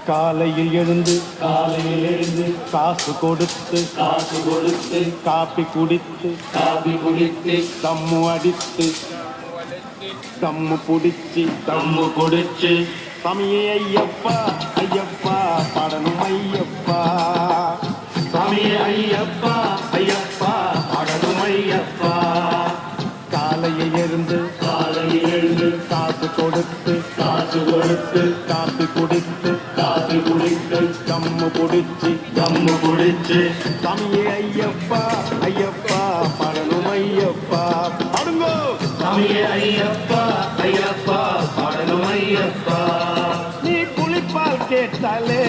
காலையில் எழுந்து காசு கொடுத்து காப்பி குடித்து தம்மு அடித்து தம்மு குடிச்சு சாமியே ஐயப்பா ஐயப்பா பாடணும் ஐயப்பா சாமியே ஐயப்பா ஐயப்பா பாடணும் ஐயப்பா காலையில் எழுந்து காசு கொடுத்து காப்பி குடித்து தம்மு குடிச்சு சாமியே ஐயப்பா ஐயப்பா பாடணும் ஐயப்பா பாடுங்கோ சாமியே ஐயப்பா ஐயப்பா பாடணும் ஐயப்பா நீ புலிப்பால் கேட்டாலே